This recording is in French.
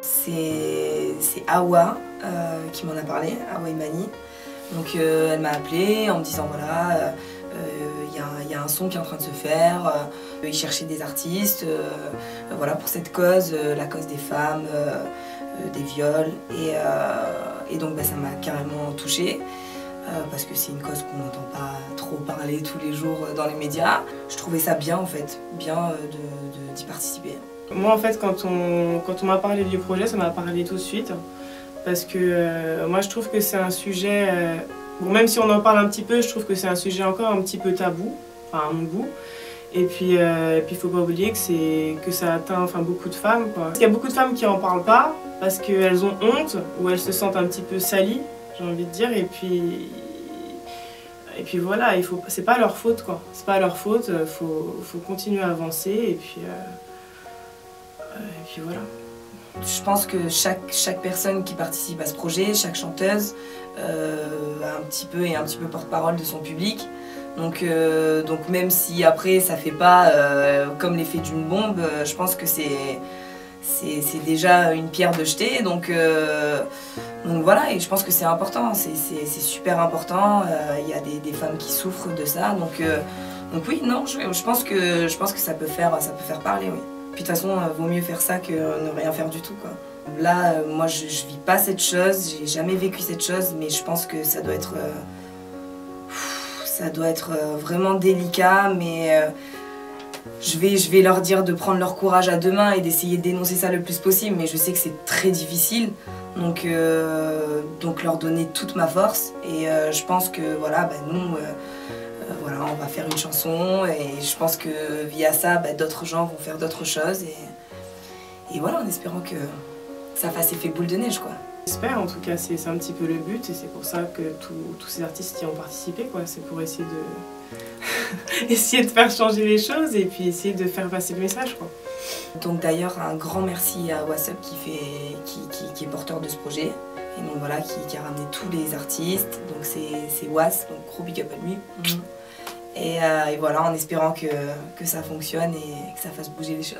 C'est Awa qui m'en a parlé, Awa Imani. Donc elle m'a appelée en me disant voilà, il y a un son qui est en train de se faire, ils cherchaient des artistes voilà, pour cette cause, la cause des femmes, des viols. Et donc ça m'a carrément touchée. Parce que c'est une cause qu'on n'entend pas trop parler tous les jours dans les médias. Je trouvais ça bien en fait, bien d'y participer. Moi en fait quand on m'a parlé du projet, ça m'a parlé tout de suite. Parce que moi je trouve que c'est un sujet, bon, même si on en parle un petit peu, je trouve que c'est un sujet encore un petit peu tabou, enfin à mon goût. Et puis faut pas oublier que ça atteint beaucoup de femmes, quoi. Parce qu'il y a beaucoup de femmes qui en parlent pas, parce qu'elles ont honte, ou elles se sentent un petit peu salies, j'ai envie de dire, et puis voilà, c'est pas leur faute, quoi. C'est pas leur faute, faut continuer à avancer, et puis voilà. Je pense que chaque personne qui participe à ce projet, chaque chanteuse, un petit peu porte-parole de son public. Donc même si après ça fait pas comme l'effet d'une bombe, je pense que c'est déjà une pierre de jeter. Donc voilà, et je pense que c'est important, c'est super important. Il y a des femmes qui souffrent de ça. Donc oui, non, je pense que ça peut faire parler, oui. Puis de toute façon, vaut mieux faire ça que ne rien faire du tout, quoi. Là, moi, je vis pas cette chose, j'ai jamais vécu cette chose, mais je pense que ça doit être vraiment délicat, mais je vais leur dire de prendre leur courage à deux mains et d'essayer de dénoncer ça le plus possible, mais je sais que c'est très difficile, donc leur donner toute ma force, et je pense que voilà, nous, voilà, on va faire une chanson, et je pense que via ça, d'autres gens vont faire d'autres choses, et voilà, en espérant que ça fasse effet boule de neige, quoi. J'espère, en tout cas, c'est un petit peu le but, et c'est pour ça que tous ces artistes y ont participé, quoi. C'est pour essayer de faire changer les choses, et puis essayer de faire passer le message, quoi. Donc d'ailleurs, un grand merci à WhatsApp qui est porteur de ce projet, et donc voilà, qui a ramené tous les artistes, donc c'est Was, donc gros big up à lui. Et voilà, en espérant que ça fonctionne et que ça fasse bouger les choses.